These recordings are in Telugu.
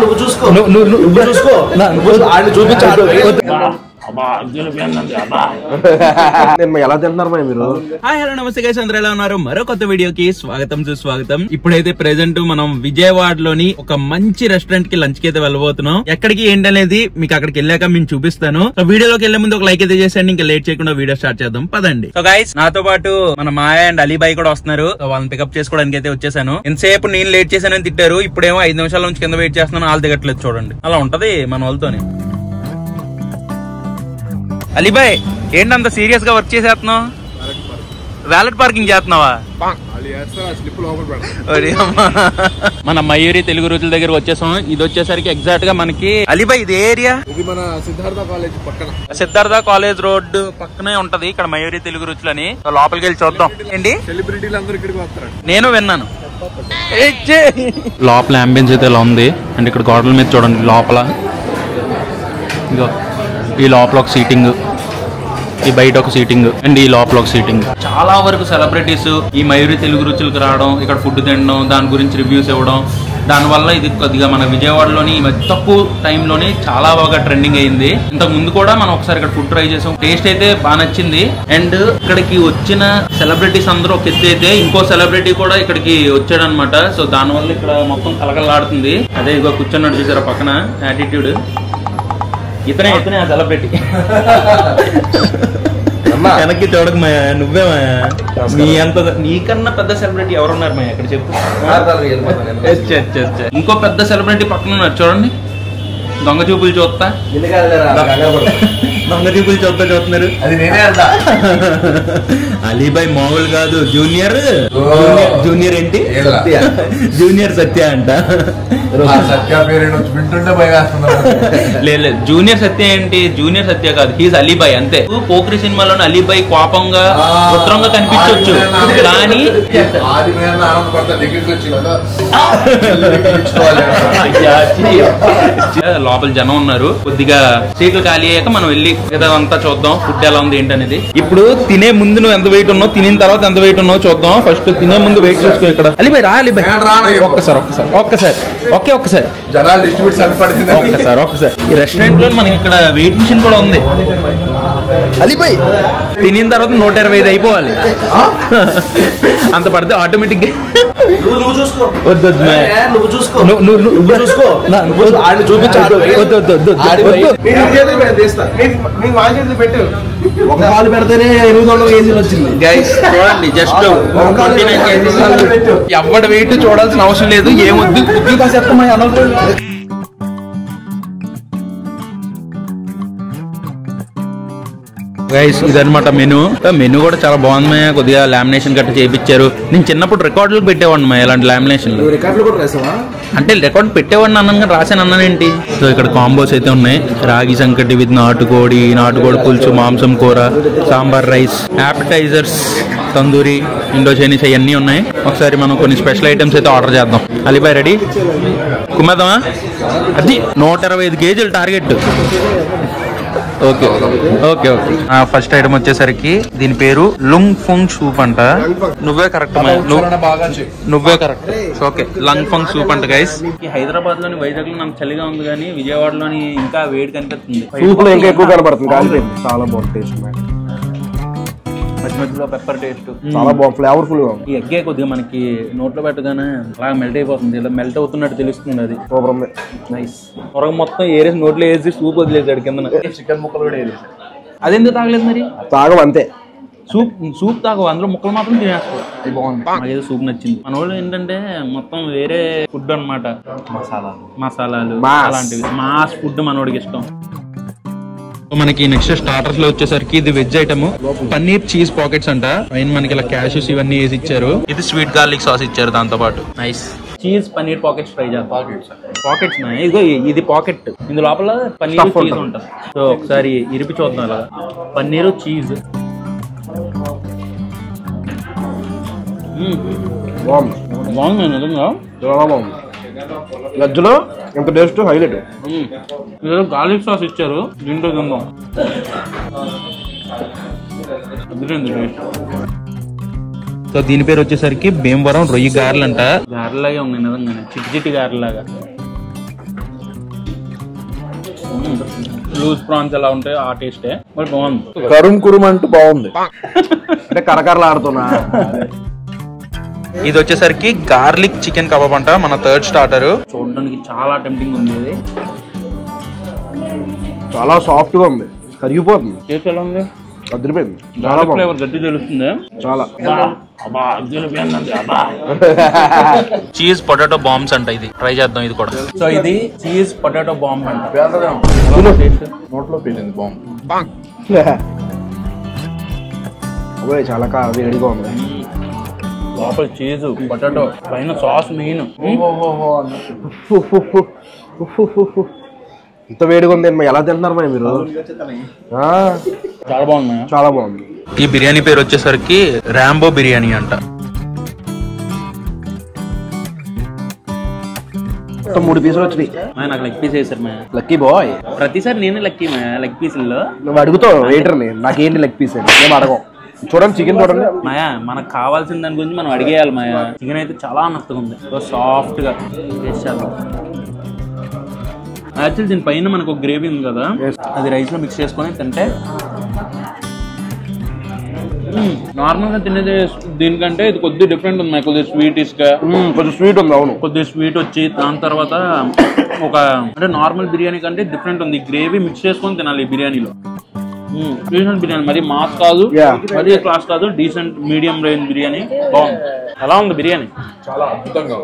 నువ్వు చూసుకో నువ్వు చూసుకో ఆయన చూపించాడు ఎలా తింటున్నారు మీరు? హాయ్ హలో నమస్తే గైస్, అందరూ ఎలా ఉన్నారు? మరో కొత్త వీడియోకి స్వాగతం సుస్వాగతం. ఇప్పుడైతే ప్రెసెంట్ మనం విజయవాడలోని ఒక మంచి రెస్టారెంట్ కి లంచ్ కి అయితే వెళ్ళబోతున్నాం. ఎక్కడికి ఏంటనేది మీకు అక్కడికి వెళ్ళాక మేము చూపిస్తాను. సో వీడియోలోకి వెళ్లే ముందు ఒక లైక్ అయితే చేసేయండి. ఇంకా లేట్ చేయకుండా వీడియో స్టార్ట్ చేద్దాం, పదండి. సో గైస్, నాతో పాటు మన మాయ అండ్ అలీబాయ్ కూడా వస్తున్నారు. వాళ్ళని పికప్ చేసుకోవడానికి అయితే వచ్చేసాను. ఎంతసేపు నేను లేట్ చేశానని తిట్టారు, ఇప్పుడేమో 5 నిమిషాల నుంచి కింద వెయిట్ చేస్తున్నాను, వాళ్ళు దిగట్లేదు. చూడండి, అలా ఉంటది మన వాళ్ళతోనే. అలీబాయ్, ఏంటంత సీరియస్ గా వర్క్ చేసేస్తున్నావు? వ్యాలెట్ పార్కింగ్ చేస్తున్నావా? మన మయూరి తెలుగు రోజుల దగ్గర వచ్చేసాం. ఇది వచ్చేసరికి ఎగ్జాక్ట్ గా మనకి అలీబాయ్ ఇది ఏరియా, ఇది మన సిద్ధార్థ కాలేజ్ రోడ్ పక్కనే ఉంటది. ఇక్కడ మయూరి తెలుగు రుచులు అని. లోపలికి వెళ్ళి చూద్దాం. ఏంటి సెలబ్రిటీలు అందరూ ఇక్కడికి వస్తారు, నేను విన్నాను. లోపల అంబియన్స్ అయితే ఇలా ఉంది. అండ్ ఇక్కడ గోడల మీద చూడండి, లోపల ఇగో ఈ లోపల ఒక సీటింగ్, ఈ బయట ఒక సీటింగ్, అండ్ ఈ లోపల ఒక సీటింగ్. చాలా వరకు సెలబ్రిటీస్ ఈ మయూరి తెలుగు రుచులకు రావడం, ఇక్కడ ఫుడ్ తినడం, దాని గురించి రివ్యూస్ ఇవ్వడం, దానివల్ల ఇది కొద్దిగా మన విజయవాడలోని తక్కువ టైంలోనే చాలా బాగా ట్రెండింగ్ అయింది. ఇంతకు ముందు కూడా మనం ఒకసారి ఇక్కడ ఫుడ్ ట్రై చేసాం, టేస్ట్ అయితే బాగా నచ్చింది. అండ్ ఇక్కడికి వచ్చిన సెలబ్రిటీస్ అందరూ ఒక ఎత్తు అయితే ఇంకో సెలబ్రిటీ కూడా ఇక్కడికి వచ్చాడు అనమాట. సో దానివల్ల ఇక్కడ మొత్తం కలకలాడుతుంది. అదే ఇగో కూర్చున్నాడు చూసారా పక్కన, యాటిట్యూడ్. ఇతనే ఆ సెలబ్రిటీ. వెనక్కి చూడక మాయా, నువ్వే మాయా. నీకన్నా పెద్ద సెలబ్రిటీ ఎవరున్నారు మాయా ఇక్కడ చెప్పు. ఇంకో పెద్ద సెలబ్రిటీ పక్కన ఉన్నారు చూడండి. దొంగ చూపులు చూస్తా, దొంగ చూపులు చూస్తున్నారు. అలీబాయ్ మామూలు కాదు, జూనియర్ ఏంటి, జూనియర్ సత్య అంట. లేదు, జూనియర్ సత్య ఏంటి, జూనియర్ సత్య కాదు, హీస్ అలీబాయ్ అంతే. పోక్రి సినిమాలోని అలీబాయ్ కోపంగా ఉత్తరంగా కనిపించవచ్చు, కానీ లోపల జనం ఉన్నారు. కొద్దిగా సీట్లు ఖాళీ అయ్యాక మనం వెళ్ళి అంతా చూద్దాం ఫుడ్ ఎలా ఉంది ఏంటనేది. ఇప్పుడు తినే ముందు నువ్వు ఎంత వెయిట్ ఉన్నావు, తినిన తర్వాత ఎంత వెయిట్ ఉన్నావు చూద్దాం. ఫస్ట్ తినే ముందు వెయిట్ చూసుకో. ఇక్కడ అలీబాయ్ రా, అలీబాయ్ ఒక్కసారి ఈ రెస్టారెంట్ లో మనకి ఇక్కడ వెయిట్ మిషన్ కూడా ఉంది. అలీబాయ్ తినిన తర్వాత 125 అయిపోవాలి, అంత పడితే ఆటోమేటిక్ గా. ఒక పాలు పెడితేనే 800 కేజీలు వచ్చింది. చూడండి, జస్ట్ 29 కేజీలు. ఎవరి వెయిట్ చూడాల్సిన అవసరం లేదు, ఏమొద్దు. గైస్ ఇదనమాట మెనూ కూడా చాలా బాగుంది. కొద్దిగా లామినేషన్ గట్ట చేయించారు. నేను చిన్నప్పుడు రికార్డులు పెట్టేవాడిని ఇలాంటి లామినేషన్. అంటే రికార్డు పెట్టేవాడిని అన్నాను, రాశాను అన్నానేంటి. సో ఇక్కడ కాంబోస్ అయితే ఉన్నాయి. రాగి సంకటి విత్ నాటుకోడి పులుసు, మాంసం కూర, sambar rice, appetizers, tandoori, Indo Chinese అవన్నీ ఉన్నాయి. ఒకసారి మనం కొన్ని స్పెషల్ ఐటమ్స్ అయితే ఆర్డర్ చేద్దాం. అలీబాయ్ రెడీ, కుమ్మేద్దామా? అది 125 కేజీలు target. Okay okay okay. First item వచ్చేసరికి దీని పేరు లుంగ్ ఫంగ్ సూప్ అంట. నువ్వే కరెక్ట్, నువ్వే కరెక్ట్. ఓకే, లంగ్ ఫంగ్ సూప్ అంట గైస్. హైదరాబాద్ లోని వైజాగ్ లో నాకు చలిగా ఉంది, కానీ విజయవాడలోని ఇంకా వేడి కనిపిస్తుంది. చాలా బాగుంది, మధ్యలో పెప్పర్ టేస్ట్ చాలా బాగుంది, ఫ్లేవర్ఫుల్ గా. ఈ ఎగ్గే కొద్దిగా మనకి నోట్లో పెట్టగానే అలా మెల్ట్ అయిపోతుంది, ఇలా మెల్ట్ అవుతున్నట్టు తెలుస్తుంది. అది నైస్. త్వరగా మొత్తం ఏరేసి నోట్లో వేసి సూప్ వదిలేసాడు కింద. చికెన్ ముక్కలు కూడా వేసేసి. అదెందుకు తాగలేదు మరి? తాగం అంతే, సూప్ తాగవు, అందులో ముక్కలు మాత్రం తినేస్తావు. అది బాగుంది, నాకేదో సూప్ నచ్చింది. మన వాళ్ళు ఏంటంటే మొత్తం వేరే ఫుడ్ అనమాట, మసాలాలు అలాంటివి. మాస్ ఫుడ్ మనోడికి ఇష్టం. మనకి నెక్స్ట్ స్టార్టర్స్ లో వచ్చేసరికి ఇది veg item, paneer cheese pockets అంట. పైన మనకి ఇలా క్యాషెస్ ఇవన్నీ వేసి ఇచ్చారు. ఇది స్వీట్ గార్లిక్ సాస్ ఇచ్చారు దాంతో పాటు. Nice. Cheese paneer pockets try చేద్దాం. పాకెట్స్ ఇదిగో ఇది పాకెట్, ఇందు లోపల పన్నీర్ చీజ్ ఉంటుంది. సో ఒకసారి ఇరిపి చూద్దాం. అలా పన్నీరు చీజ్ బాగుంది, నిజంగా చాలా బాగుంది. వెజ్లో ఎంత టేస్ట్ హైలైట్. గార్లిక్ సాస్ ఇచ్చారు, దీంట్లో తిందాం. సో దీని పేరు వచ్చేసరికి భీమవరం రొయ్యి గారెలు అంట. గారెలాగే ఉన్నాయి నిజంగానే, చిట్టి చిట్టి గారెలాగా. లూజ్ ప్రాన్స్ ఎలా ఉంటాయి ఆ టేస్టే, బట్ బాగుంది. కరుం కురుం అంటూ బాగుంది అంటే కరకరలాడుతున్నా. ఇది వచ్చేసరికి గార్లిక్ చికెన్ కబాబ్ అంట, మన థర్డ్ స్టార్టర్. చూడడానికి చాలా టెంప్టింగ్ ఉంది. ఇది చాలా సాఫ్ట్ గా ఉంది, కరిగిపోతుంది. టేస్ట్ ఎలా ఉంది? అదిరిపోయింది. చాలా ఫ్లేవర్ గట్టి తెలుస్తుంది చాలా. చీజ్ పొటాటో బాంబ్స్ అంట, ఇది ట్రై చేద్దాం ఇది కూడా. సో ఇది చీజ్ పొటాటో బాంబ్ అంట. నోట్లో పేలింది బాంబ్. చాలా వేడిగా ఉంది. లోపల చీజ్ పొటాటో, పైన సాస్ మెయిన్. ఇంత వేడిగా ఉంది ఎలా తింటున్నారు మరి మీరు? చాలా బాగుంది, చాలా బాగుంది. ఈ బిర్యానీ పేరు వచ్చేసరికి రాంబో బిర్యానీ అంట. 3 పీసులు వచ్చినాయి. నాకు లెగ్ పీస్ వేసారు మా. Lucky boy. ప్రతిసారి నేనే లక్కీ మా లెగ్ పీసుల్లో. నువ్వు అడుగుతావు వెయిటర్ని నాకేంటి లెగ్ పీస్ అని, ఏం అడగం. చూడండి చికెన్ చూడండి మాయా, మనకు కావాల్సిన దాని గురించి మనం అడిగేయాలి మాయా. చికెన్ అయితే చాలా మెత్తగా ఉంది, సాఫ్ట్ గా. టేస్ట్ చేద్దాం. యాక్చువల్లీ దీని పైన మనకు ఒక గ్రేవీ ఉంది కదా, అది రైస్ లో మిక్స్ చేసుకొని తింటే నార్మల్ గా తినేది దీనికంటే ఇది కొద్దిగా డిఫరెంట్ ఉంది. కొద్దిగా స్వీటిష్ గా, కొంచెం స్వీట్ ఉంది. అవును, కొద్దిగా స్వీట్ వచ్చి దాని తర్వాత ఒక అంటే నార్మల్ బిర్యానీ కంటే డిఫరెంట్ ఉంది. గ్రేవీ మిక్స్ చేసుకొని తినాలి ఈ బిర్యానీలో. డీసెంట్ బిర్యానీ, మరి మాస్ కాదు మరి క్లాస్ కాదు, డీసెంట్ మీడియం రేంజ్ బిర్యానీ. బాగుంది. ఎలా ఉంది బిర్యానీ? చాలా అద్భుతంగా.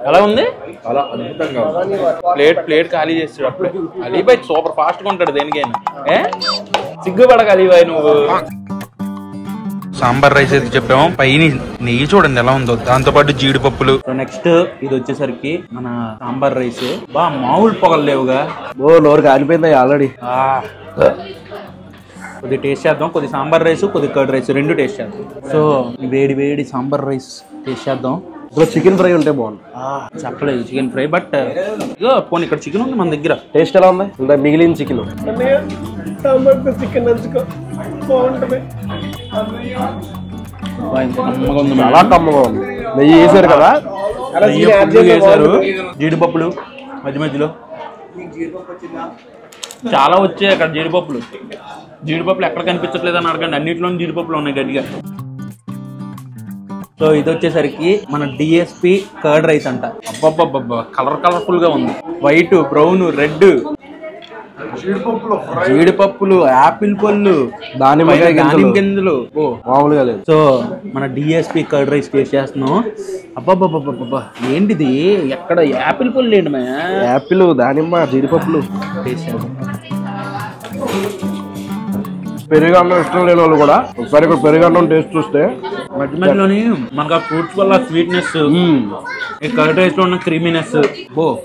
ఎలా ఉంది? చాలా అద్భుతంగా. ప్లేట్ ఖాళీ చేస్తాడు అప్పుడే. అలీబాయ్ సూపర్ ఫాస్ట్ గా ఉంటాడు దేనికైనా. సిగ్గుపడక అలీబాయ్ నువ్వు. సాంబార్ రైస్ అయితే చెప్పాము, పైన నెయ్యి చూడండి ఎలా ఉందో, దాంతో పాటు జీడిపప్పులు. నెక్స్ట్ ఇది వచ్చేసరికి మన సాంబార్ రైస్. మామూలు పొగలు లేవుగా. నోరు కాలిపోయింది ఆల్రెడీ. కొద్ది టేస్ట్ చేద్దాం. కొద్ది సాంబార్ రైస్, కొద్ది కర్డ్ రైస్ రెండు టేస్ట్ చేద్దాం. సో వేడి వేడి సాంబార్ రైస్ టేస్ట్ చేద్దాం. చికెన్ ఫ్రై ఉంటే బాగుంది. చెప్పలేదు చికెన్ ఫ్రై, బట్ ఇగో పోనీ ఇక్కడ చికెన్ ఉంది మన దగ్గర. టేస్ట్ ఎలా ఉంది? మిగిలిన చికెన్ చాలా కమ్మగా ఉంది. నెయ్యి వేసారు కదా, వేసారు జీడిపప్పులు మధ్య మధ్యలో చాలా వచ్చాయి అక్కడ. జీడిపప్పులు ఎక్కడ కనిపించట్లేదు అని అడగండి, అన్నింటిలో జీడిపప్పులు ఉన్నాయి గట్టిగా. సో ఇది వచ్చేసరికి మన డిఎస్పి కర్డ్ రైస్ అంట. అబ్బబ్బబ్బబ్బా, కలర్ఫుల్ గా ఉంది. వైట్, బ్రౌన్, రెడ్, జీడిపప్పులు, యాపిల్ పళ్ళు, దానిమ్మ గింజలు. మామూలుగా లేదు. సో మన డిఎస్పి కర్డ్ రైస్ టేస్ట్ చేస్తున్నాం. అబ్బబ్బబ్బబ్బా, ఏంటిది? ఎక్కడ యాపిల్ పళ్ళు ఏంటి మా? యాపిల్, దానిమ్మ, జీడిపప్పులు టేస్ట్ చేద్దాం. పెరుగన్నం ఇష్టం లేని వాళ్ళు కూడా ఒకసారి ఇక్కడ పెరుగన్నం టేస్ట్ చూస్తే మధ్య మధ్యలోని మనకు ఆ ఫ్రూట్స్ వల్ల స్వీట్నెస్, ఈ కర్డ్ రైస్ లో ఉన్న క్రీమీనెస్,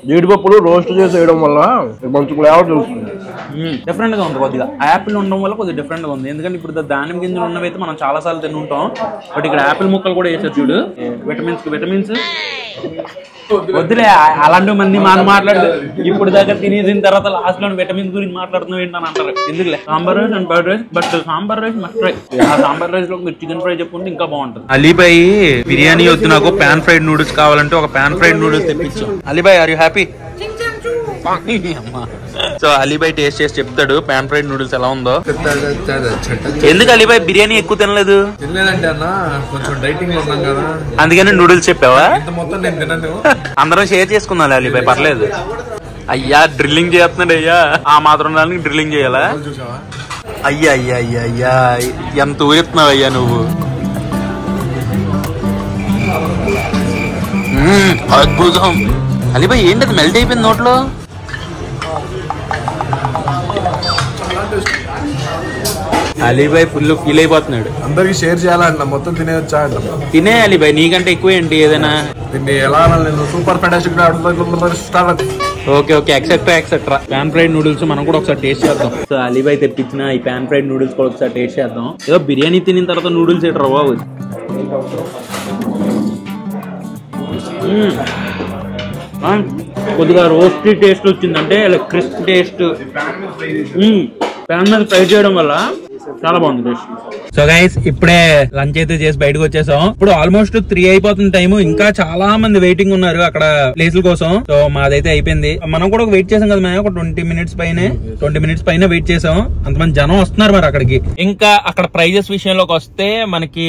జీడిపప్పులు రోస్ట్ చేసి వేయడం వల్ల మంచి ఫ్లేవర్ తెలుస్తుంది. డిఫరెంట్ గా ఉంది. కొద్దిగా యాపిల్ ఉండడం వల్ల కొద్దిగా డిఫరెంట్ గా ఉంది. ఎందుకంటే ఇప్పుడు దానిమ్మ గింజలు ఉన్నవైతే మనం చాలా సార్లు తిని ఉంటాం, బట్ ఇక్కడ యాపిల్ ముక్కలు కూడా వేసారు చూడు. విటమిన్స్ వద్దులే అలాంటి మంది మనం మాట్లాడు. ఇప్పుడు దాకా తినేసిన తర్వాత లాస్ట్ లో విటమిన్స్ గురించి మాట్లాడుతున్నావు ఏంటని అంటారు. ఎందుకులే sambar rice and curd rice, but sambar rice must try. ఆ సాంబార్ రైస్ లో మీరు చికెన్ ఫ్రై చెప్పుకుంటే ఇంకా బాగుంటుంది. అలీబాయ్ బిర్యానీ వద్దు, నాకు పాన్ ఫ్రైడ్ నూడిల్స్ కావాలంటే ఒక పాన్ ఫ్రైడ్ నూడిల్స్ తెప్పించు. Alibhai are you happy? So Alibhai taste చేసి చెప్తాడు పాన్ ఫ్రైడ్ నూడిల్స్ ఎలా ఉందో. ఎందుకు అలీబాయ్ బిర్యానీ ఎక్కువ తినలేదు? తినలేదంటే అన్న కొంచెం డైటింగ్ లో ఉన్నాం కదా, అందుకని నూడిల్స్ చెప్పావా? మొత్తం నేను తినను. అందరం షేర్ చేసుకుందాం అలీబాయ్, పర్లేదు. అయ్యా డ్రిల్లింగ్ చేస్తున్నాడు అయ్యా, ఆ మాత్రం దానికి డ్రిల్లింగ్ చేయాలా? అయ్యా అయ్యా అయ్యా అయ్యా, ఎంత ఊరెత్తున్నావు అయ్యా నువ్వు. అద్భుతం. అలీబాయ్ ఏంటది మెల్ట్ అయిపోయింది నోట్లో? అలీబాయ్ ఫుల్ ఫీల్ అయిపోతున్నాడు. అందరికి షేర్ చేయాలంట, మొత్తం తినేయొచ్చా అంట. తినే అలీబాయ్, నీకంటే ఎక్కువ ఏంటి ఏదైనా దీన్ని ఎలా నేను super fantastic. Okay okay, etcetera. Pan fried noodles మనం కూడా ఒకసారి టేస్ట్ చేద్దాం. సో అలీబాయ్ తెప్పించిన ఈ పాన్ ఫ్రైడ్ నూడిల్స్ కూడా ఒకసారి టేస్ట్ చేద్దాం. ఏదో బిర్యానీ తినిన తర్వాత నూడిల్స్ ఏంటరా బాబు. కొద్దిగా రోస్టీ టేస్ట్ వచ్చిందంటే క్రిస్ప్ టేస్ట్. ప్యాన్ మీద ఫ్రై చేయడం వల్ల చాలా బాగుంది. సో గైస్ ఇప్పుడే లంచ్ అయితే చేసి బయటకు వచ్చేసాం. ఇప్పుడు ఆల్మోస్ట్ 3 అయిపోతుంది టైం. ఇంకా చాలా మంది వెయిటింగ్ ఉన్నారు అక్కడ ప్లేసుల కోసం. సో మాదైతే అయిపోయింది. మనం కూడా వెయిట్ చేసాం కదా, మేము ఒక 20 మినిట్స్ పైన వెయిట్ చేసాం. అంతమంది జనం వస్తున్నారు మరి అక్కడికి. ఇంకా అక్కడ ప్రైజెస్ విషయంలోకి వస్తే మనకి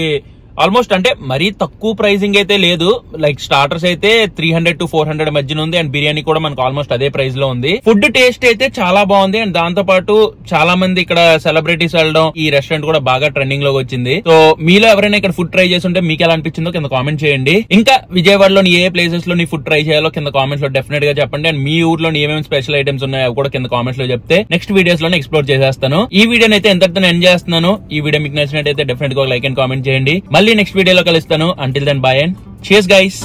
ఆల్మోస్ట్ అంటే మరీ తక్కువ ప్రైజింగ్ అయితే లేదు. లైక్ స్టార్టర్స్ అయితే 300 to 400 మధ్యన ఉంది. అండ్ బిర్యానీ కూడా మనకు ఆల్మోస్ట్ అదే ప్రైస్ లో ఉంది. ఫుడ్ టేస్ట్ అయితే చాలా బాగుంది. అండ్ దాంతో పాటు చాలా మంది ఇక్కడ సెలబ్రిటీస్ వెళ్ళడం, ఈ రెస్టారెంట్ కూడా బాగా ట్రెండింగ్ లోకి వచ్చింది. సో మీలో ఎవరైనా ఇక్కడ ఫుడ్ ట్రై చేసి ఉంటే మీకు ఎలా అనిపించిందో కింద కామెంట్ చేయండి. ఇంకా విజయవాడలోని ఏ ప్లేసెస్ లో ఫుడ్ ట్రై చేయాలో కింద కామెంట్స్ లో డెఫినెట్ గా చెప్పండి. అండ్ మీ ఊర్లో ఏమేమి స్పెషల్ ఐటమ్స్ ఉన్నాయో అవి కూడా కింద కామెంట్స్ లో చెప్తే నెక్స్ట్ వీడియోస్ లోనే ఎక్స్ప్లోర్ చేసేస్తాను. ఈ వీడియోని అయితే ఎంతటితో ఎండ్ చేస్తున్నాను. ఈ వీడియో మీకు నచ్చినట్టయితే డెఫినెట్ గా లైక్ అండ్ కామెంట్ చేయండి. మళ్ళీ నెక్స్ట్ వీడియోలో కలుస్తాను. Until then, bye and cheers guys.